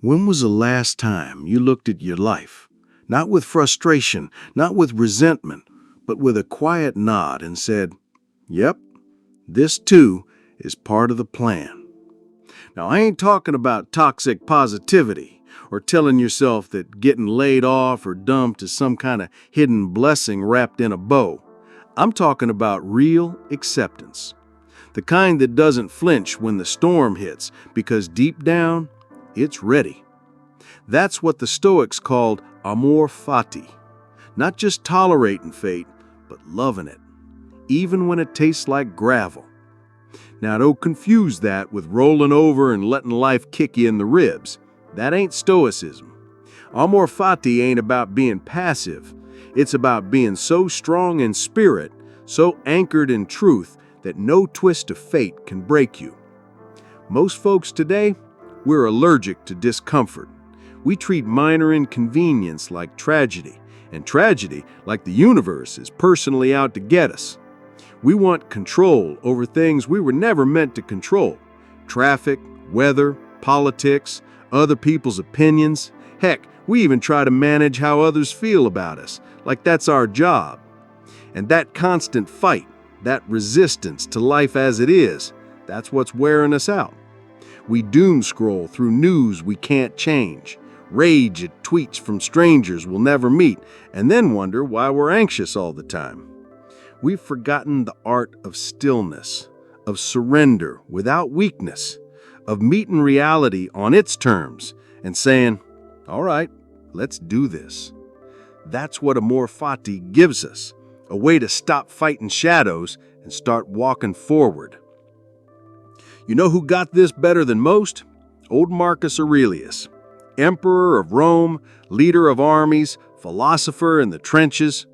When was the last time you looked at your life, not with frustration, not with resentment, but with a quiet nod and said, "Yep, this too is part of the plan"? Now, I ain't talking about toxic positivity or telling yourself that getting laid off or dumped is some kind of hidden blessing wrapped in a bow. I'm talking about real acceptance. The kind that doesn't flinch when the storm hits, because deep down, it's ready. That's what the Stoics called Amor Fati. Not just tolerating fate, but loving it, even when it tastes like gravel. Now, don't confuse that with rolling over and letting life kick you in the ribs. That ain't Stoicism. Amor Fati ain't about being passive. It's about being so strong in spirit, so anchored in truth, that no twist of fate can break you. Most folks today, we're allergic to discomfort. We treat minor inconvenience like tragedy, and tragedy like the universe is personally out to get us. We want control over things we were never meant to control. Traffic, weather, politics, other people's opinions. Heck, we even try to manage how others feel about us, like that's our job. And that constant fight, that resistance to life as it is, that's what's wearing us out. We doom scroll through news we can't change, rage at tweets from strangers we'll never meet, and then wonder why we're anxious all the time. We've forgotten the art of stillness, of surrender without weakness, of meeting reality on its terms and saying, "All right, let's do this." That's what Amor Fati gives us, a way to stop fighting shadows and start walking forward. You know who got this better than most? Old Marcus Aurelius, emperor of Rome, leader of armies, philosopher in the trenches.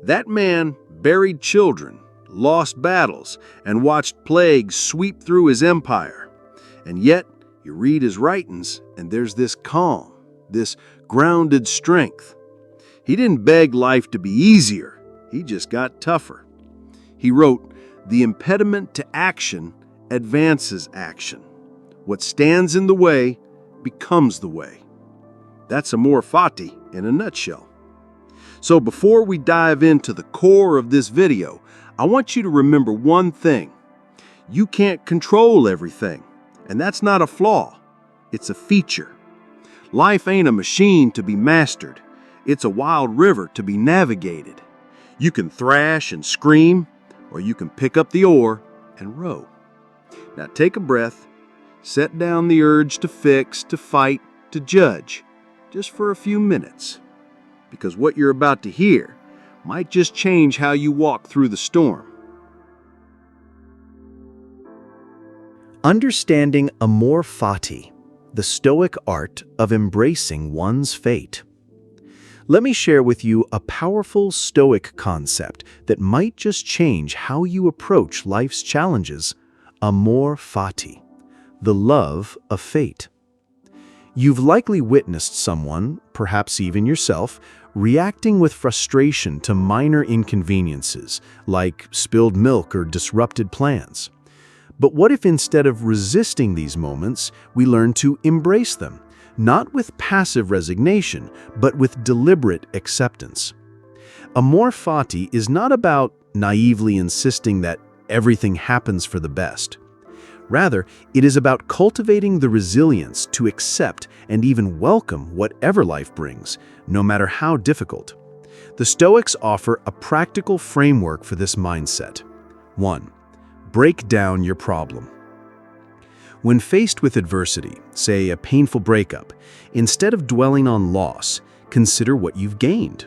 That man buried children, lost battles, and watched plagues sweep through his empire. And yet, you read his writings, and there's this calm, this grounded strength. He didn't beg life to be easier. He just got tougher. He wrote, "The impediment to action advances action. What stands in the way becomes the way." That's Amor Fati in a nutshell. So before we dive into the core of this video, I want you to remember one thing. You can't control everything, and that's not a flaw. It's a feature. Life ain't a machine to be mastered. It's a wild river to be navigated. You can thrash and scream, or you can pick up the oar and row. Now take a breath, set down the urge to fix, to fight, to judge, just for a few minutes. Because what you're about to hear might just change how you walk through the storm. Understanding Amor Fati, the Stoic art of embracing one's fate. Let me share with you a powerful Stoic concept that might just change how you approach life's challenges. Amor Fati, the love of fate. You've likely witnessed someone, perhaps even yourself, reacting with frustration to minor inconveniences, like spilled milk or disrupted plans. But what if instead of resisting these moments, we learn to embrace them, not with passive resignation, but with deliberate acceptance? Amor Fati is not about naively insisting that everything happens for the best. Rather, it is about cultivating the resilience to accept and even welcome whatever life brings, no matter how difficult. The Stoics offer a practical framework for this mindset. 1. Break down your problem. When faced with adversity, say a painful breakup, instead of dwelling on loss, consider what you've gained.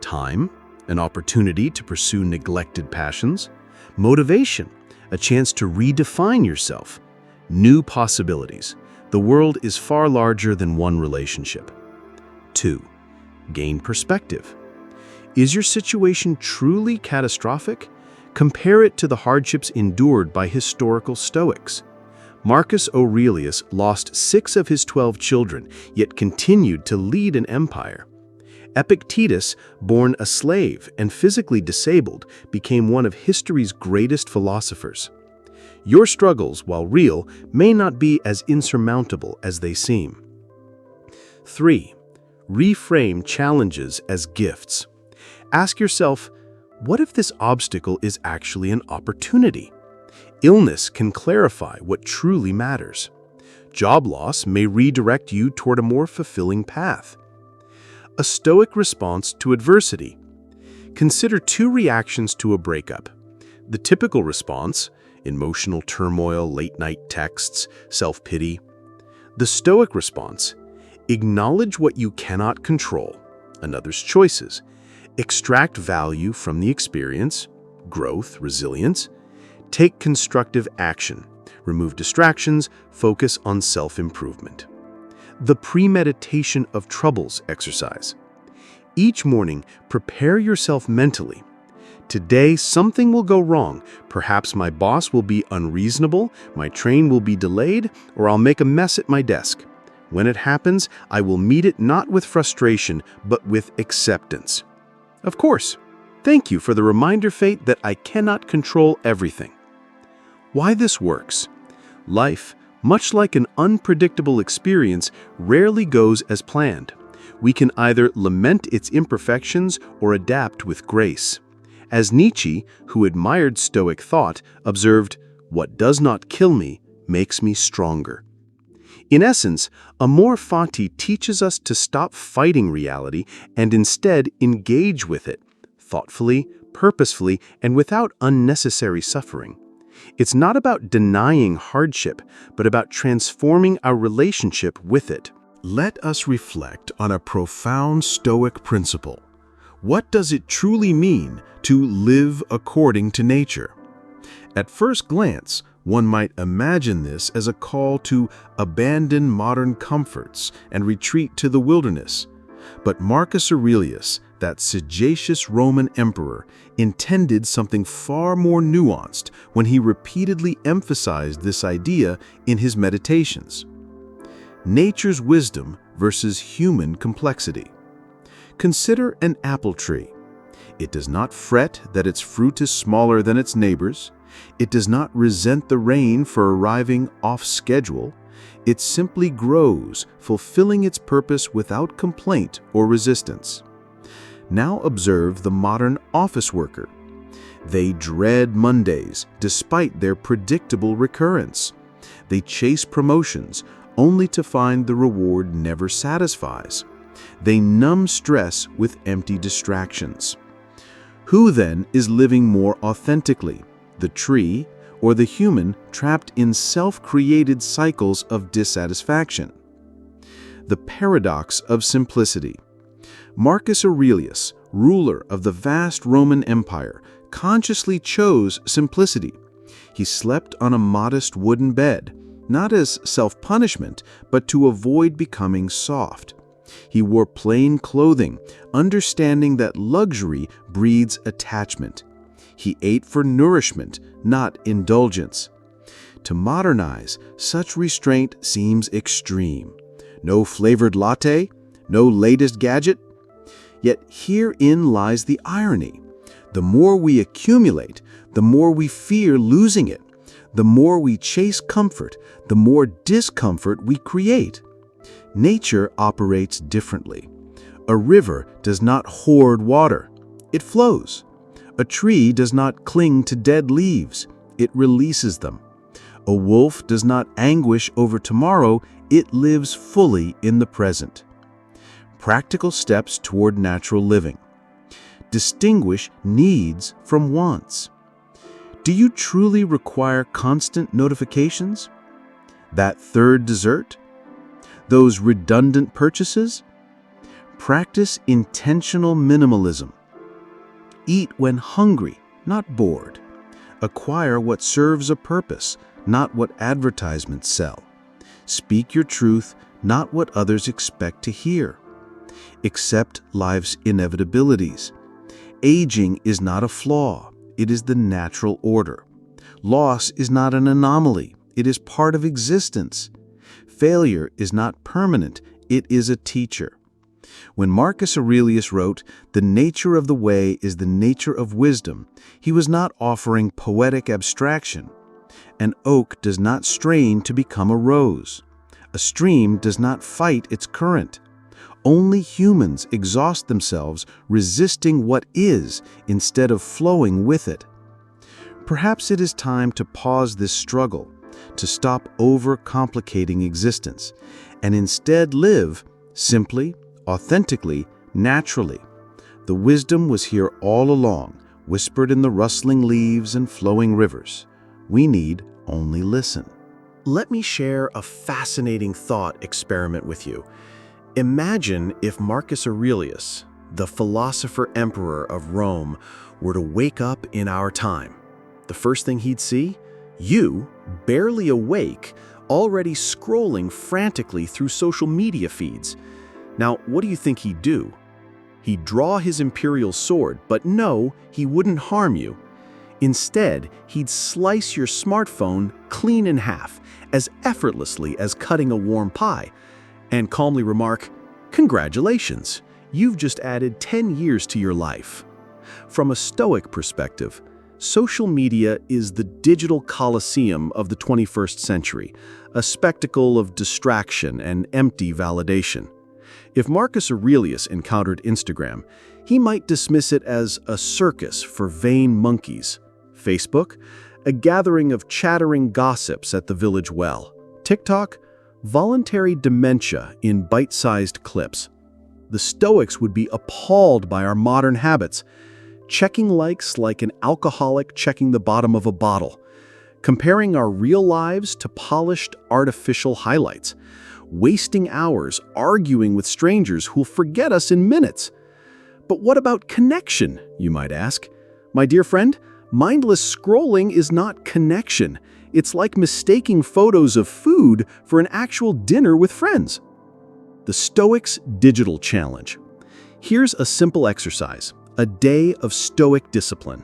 Time, an opportunity to pursue neglected passions. Motivation, a chance to redefine yourself. New possibilities. The world is far larger than one relationship. 2. Gain perspective. Is your situation truly catastrophic? Compare it to the hardships endured by historical Stoics. Marcus Aurelius lost 6 of his 12 children, yet continued to lead an empire. Epictetus, born a slave and physically disabled, became one of history's greatest philosophers. Your struggles, while real, may not be as insurmountable as they seem. 3. Reframe challenges as gifts. Ask yourself, what if this obstacle is actually an opportunity? Illness can clarify what truly matters. Job loss may redirect you toward a more fulfilling path. A Stoic response to adversity. Consider 2 reactions to a breakup. The typical response, emotional turmoil, late-night texts, self-pity. The Stoic response, acknowledge what you cannot control, another's choices. Extract value from the experience, growth, resilience. Take constructive action. Remove distractions, focus on self-improvement. The premeditation of troubles exercise. Each morning, prepare yourself mentally. Today, something will go wrong. Perhaps my boss will be unreasonable, my train will be delayed, or I'll make a mess at my desk. When it happens, I will meet it not with frustration, but with acceptance. Of course, thank you for the reminder, Fate, that I cannot control everything. Why this works? Life, much like an unpredictable experience, rarely goes as planned. We can either lament its imperfections or adapt with grace. As Nietzsche, who admired Stoic thought, observed, "What does not kill me makes me stronger." In essence, Amor Fati teaches us to stop fighting reality and instead engage with it, thoughtfully, purposefully, and without unnecessary suffering. It's not about denying hardship, but about transforming our relationship with it. Let us reflect on a profound Stoic principle. What does it truly mean to live according to nature? At first glance, one might imagine this as a call to abandon modern comforts and retreat to the wilderness. But Marcus Aurelius, that sagacious Roman emperor, intended something far more nuanced when he repeatedly emphasized this idea in his meditations. Nature's wisdom versus human complexity. Consider an apple tree. It does not fret that its fruit is smaller than its neighbor's. It does not resent the rain for arriving off schedule. It simply grows, fulfilling its purpose without complaint or resistance. Now observe the modern office worker. They dread Mondays despite their predictable recurrence. They chase promotions only to find the reward never satisfies. They numb stress with empty distractions. Who then is living more authentically, the tree or the human trapped in self-created cycles of dissatisfaction? The paradox of simplicity. Marcus Aurelius, ruler of the vast Roman Empire, consciously chose simplicity. He slept on a modest wooden bed, not as self-punishment, but to avoid becoming soft. He wore plain clothing, understanding that luxury breeds attachment. He ate for nourishment, not indulgence. To modernize, such restraint seems extreme. No flavored latte, no latest gadget. Yet herein lies the irony. The more we accumulate, the more we fear losing it. The more we chase comfort, the more discomfort we create. Nature operates differently. A river does not hoard water. It flows. A tree does not cling to dead leaves. It releases them. A wolf does not anguish over tomorrow. It lives fully in the present. Practical steps toward natural living. Distinguish needs from wants. Do you truly require constant notifications? That third dessert? Those redundant purchases? Practice intentional minimalism. Eat when hungry, not bored. Acquire what serves a purpose, not what advertisements sell. Speak your truth, not what others expect to hear. Accept life's inevitabilities. Aging is not a flaw. It is the natural order. Loss is not an anomaly. It is part of existence. Failure is not permanent. It is a teacher. When Marcus Aurelius wrote, "The nature of the way is the nature of wisdom," he was not offering poetic abstraction. An oak does not strain to become a rose. A stream does not fight its current. Only humans exhaust themselves resisting what is instead of flowing with it. Perhaps it is time to pause this struggle, to stop overcomplicating existence, and instead live simply, authentically, naturally. The wisdom was here all along, whispered in the rustling leaves and flowing rivers. We need only listen. Let me share a fascinating thought experiment with you. Imagine if Marcus Aurelius, the philosopher emperor of Rome, were to wake up in our time. The first thing he'd see? You, barely awake, already scrolling frantically through social media feeds. Now, what do you think he'd do? He'd draw his imperial sword, but no, he wouldn't harm you. Instead, he'd slice your smartphone clean in half, as effortlessly as cutting a warm pie, and calmly remark, "Congratulations, you've just added 10 years to your life." From a Stoic perspective, social media is the digital coliseum of the 21st century, a spectacle of distraction and empty validation. If Marcus Aurelius encountered Instagram, he might dismiss it as a circus for vain monkeys. Facebook, a gathering of chattering gossips at the village well. TikTok, voluntary dementia in bite-sized clips. The Stoics would be appalled by our modern habits, checking likes like an alcoholic checking the bottom of a bottle, comparing our real lives to polished artificial highlights, wasting hours arguing with strangers who'll forget us in minutes. But what about connection, you might ask? My dear friend, mindless scrolling is not connection. It's like mistaking photos of food for an actual dinner with friends. The Stoics' Digital Challenge. Here's a simple exercise, a day of Stoic discipline.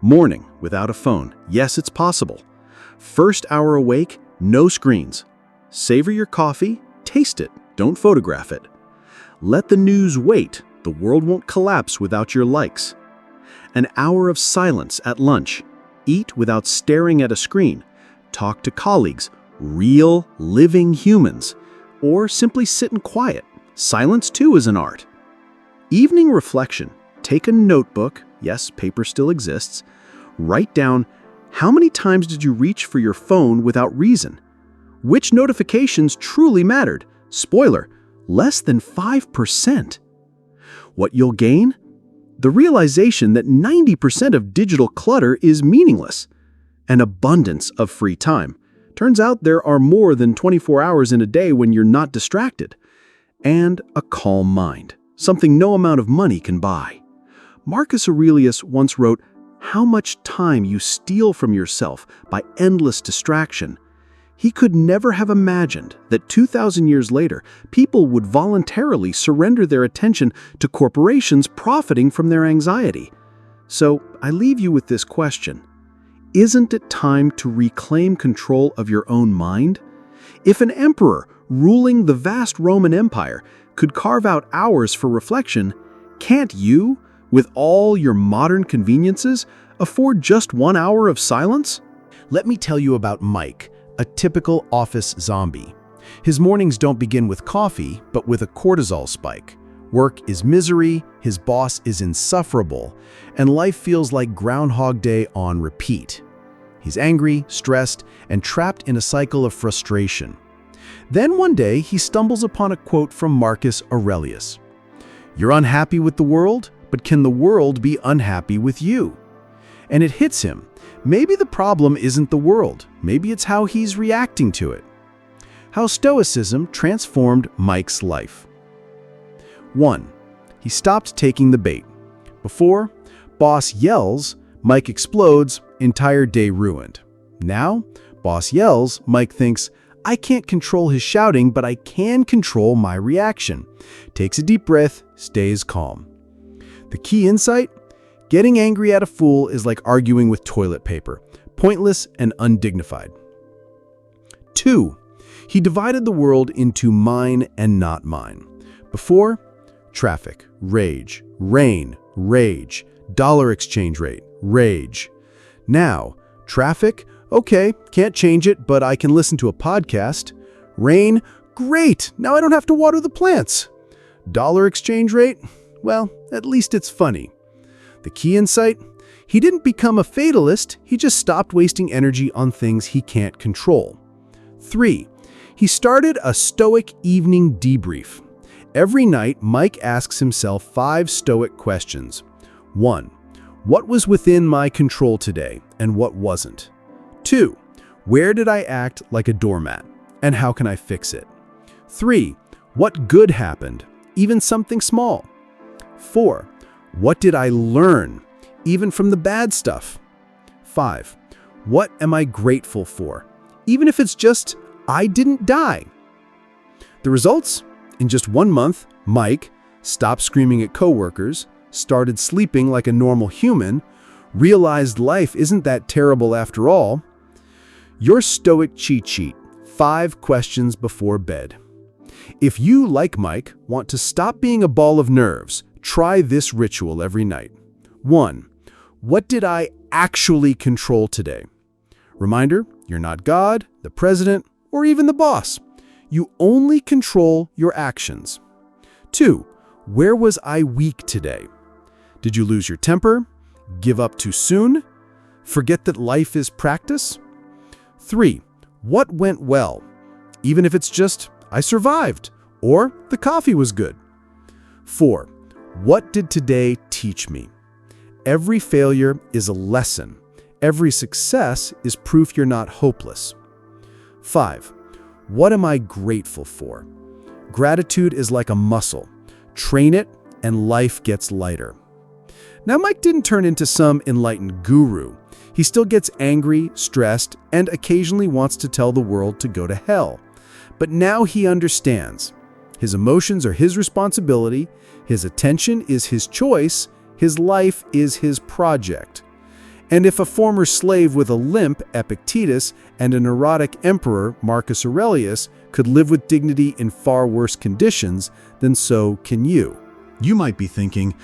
Morning without a phone. Yes, it's possible. First hour awake, no screens. Savor your coffee, taste it, don't photograph it. Let the news wait, the world won't collapse without your likes. An hour of silence at lunch. Eat without staring at a screen. Talk to colleagues, real, living humans. Or simply sit in quiet. Silence too is an art. Evening reflection. Take a notebook, yes, paper still exists. Write down, how many times did you reach for your phone without reason? Which notifications truly mattered? Spoiler, less than 5%. What you'll gain? The realization that 90% of digital clutter is meaningless. An abundance of free time. Turns out there are more than 24 hours in a day when you're not distracted. And a calm mind, something no amount of money can buy. Marcus Aurelius once wrote, "How much time you steal from yourself by endless distraction." He could never have imagined that 2,000 years later, people would voluntarily surrender their attention to corporations profiting from their anxiety. So I leave you with this question. Isn't it time to reclaim control of your own mind? If an emperor ruling the vast Roman Empire could carve out hours for reflection, can't you, with all your modern conveniences, afford just 1 hour of silence? Let me tell you about Mike, a typical office zombie. His mornings don't begin with coffee, but with a cortisol spike. Work is misery, his boss is insufferable, and life feels like Groundhog Day on repeat. He's angry, stressed, and trapped in a cycle of frustration. Then one day, he stumbles upon a quote from Marcus Aurelius. "You're unhappy with the world, but can the world be unhappy with you?" And it hits him. Maybe the problem isn't the world. Maybe it's how he's reacting to it. How Stoicism transformed Mike's life. 1. He stopped taking the bait. Before, boss yells, Mike explodes, entire day ruined. Now, boss yells, Mike thinks, I can't control his shouting, but I can control my reaction. Takes a deep breath, stays calm. The key insight? Getting angry at a fool is like arguing with toilet paper, pointless and undignified. 2. He divided the world into mine and not mine. Before, traffic, rage, rain, rage, dollar exchange rate, rage. Now, traffic, okay, can't change it, but I can listen to a podcast. Rain, great, now I don't have to water the plants. Dollar exchange rate? Well, at least it's funny. The key insight? He didn't become a fatalist, he just stopped wasting energy on things he can't control. 3. He started a Stoic evening debrief. Every night, Mike asks himself 5 Stoic questions. 1. What was within my control today, and what wasn't? 2. Where did I act like a doormat, and how can I fix it? 3. What good happened, even something small? 4. What did I learn, even from the bad stuff? 5. What am I grateful for, even if it's just I didn't die? The results? In just 1 month, Mike stopped screaming at coworkers, started sleeping like a normal human, realized life isn't that terrible after all. Your Stoic cheat sheet, 5 questions before bed. If you, like Mike, want to stop being a ball of nerves, try this ritual every night. 1. What did I actually control today? Reminder, you're not God, the president, or even the boss. You only control your actions. 2. Where was I weak today? Did you lose your temper? Give up too soon? Forget that life is practice? 3. What went well? Even if it's just, I survived, or the coffee was good. 4. What did today teach me? Every failure is a lesson. Every success is proof you're not hopeless. 5. What am I grateful for? Gratitude is like a muscle. Train it, and life gets lighter. Now, Mike didn't turn into some enlightened guru. He still gets angry, stressed, and occasionally wants to tell the world to go to hell. But now he understands. His emotions are his responsibility, his attention is his choice, his life is his project. And if a former slave with a limp, Epictetus, and a neurotic emperor, Marcus Aurelius, could live with dignity in far worse conditions, then so can you. You might be thinking,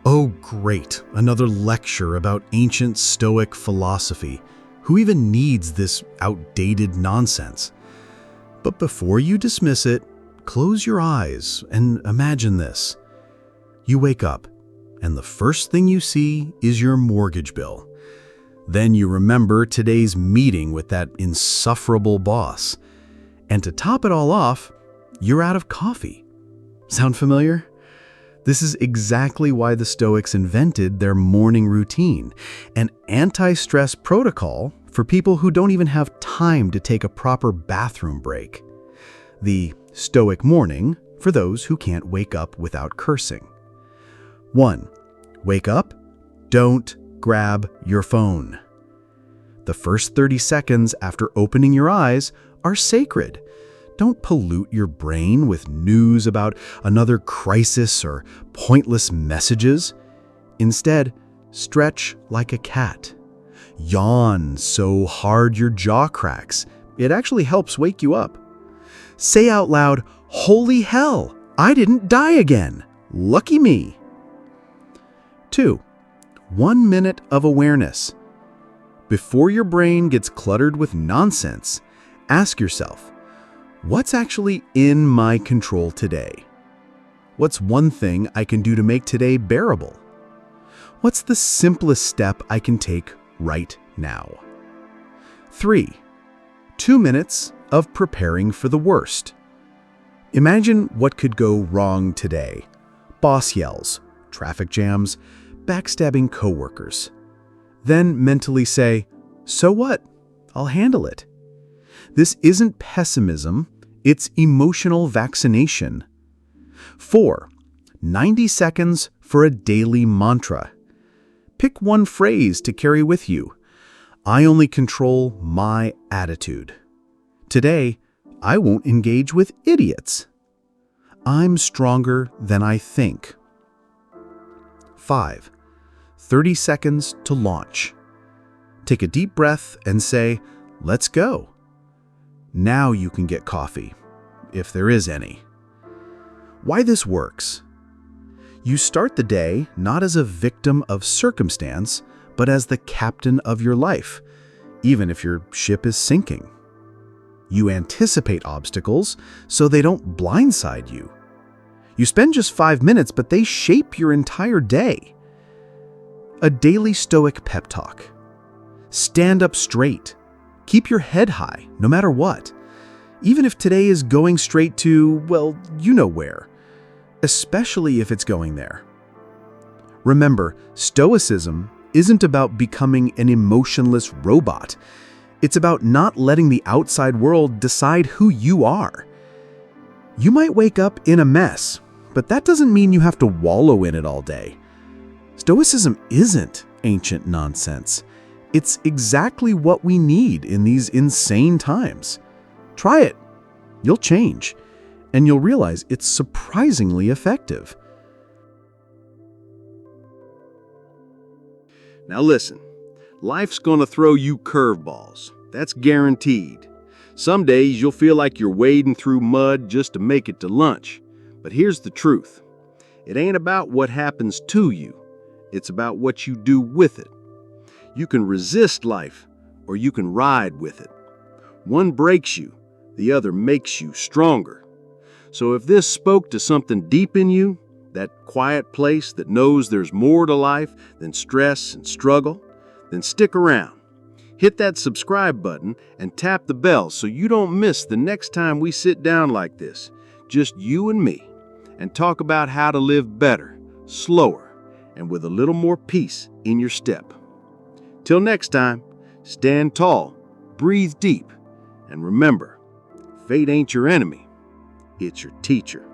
oh great, another lecture about ancient Stoic philosophy. Who even needs this outdated nonsense? But before you dismiss it, close your eyes and imagine this. You wake up, and the first thing you see is your mortgage bill. Then you remember today's meeting with that insufferable boss. And to top it all off, you're out of coffee. Sound familiar? This is exactly why the Stoics invented their morning routine, an anti-stress protocol for people who don't even have time to take a proper bathroom break. The Stoic morning for those who can't wake up without cursing. 1. Wake up, don't grab your phone. The first 30 seconds after opening your eyes are sacred. Don't pollute your brain with news about another crisis or pointless messages. Instead, stretch like a cat. Yawn so hard your jaw cracks. It actually helps wake you up. Say out loud, "Holy hell, I didn't die again. Lucky me." 2. 1 minute of awareness. Before your brain gets cluttered with nonsense, ask yourself, what's actually in my control today? What's one thing I can do to make today bearable? What's the simplest step I can take right now? 3. 2 minutes of preparing for the worst. Imagine what could go wrong today. Boss yells, traffic jams, backstabbing coworkers. Then mentally say, so what? I'll handle it. This isn't pessimism, it's emotional vaccination. 4. 90 seconds for a daily mantra. Pick one phrase to carry with you. I only control my attitude. Today, I won't engage with idiots. I'm stronger than I think. 5. 30 seconds to launch. Take a deep breath and say, let's go. Now you can get coffee, if there is any. Why this works? You start the day not as a victim of circumstance, but as the captain of your life, even if your ship is sinking. You anticipate obstacles so they don't blindside you. You spend just 5 minutes, but they shape your entire day. A daily Stoic pep talk. Stand up straight. Keep your head high, no matter what. Even if today is going straight to, well, you know where. Especially if it's going there. Remember, Stoicism isn't about becoming an emotionless robot. It's about not letting the outside world decide who you are. You might wake up in a mess, but that doesn't mean you have to wallow in it all day. Stoicism isn't ancient nonsense. It's exactly what we need in these insane times. Try it. You'll change, and you'll realize it's surprisingly effective. Now listen, life's gonna throw you curveballs. That's guaranteed. Some days you'll feel like you're wading through mud just to make it to lunch. But here's the truth. It ain't about what happens to you. It's about what you do with it. You can resist life, or you can ride with it. One breaks you, the other makes you stronger. So if this spoke to something deep in you, that quiet place that knows there's more to life than stress and struggle, then stick around. Hit that subscribe button and tap the bell so you don't miss the next time we sit down like this, just you and me, and talk about how to live better, slower, and with a little more peace in your step. Till next time, stand tall, breathe deep, and remember, fate ain't your enemy, it's your teacher.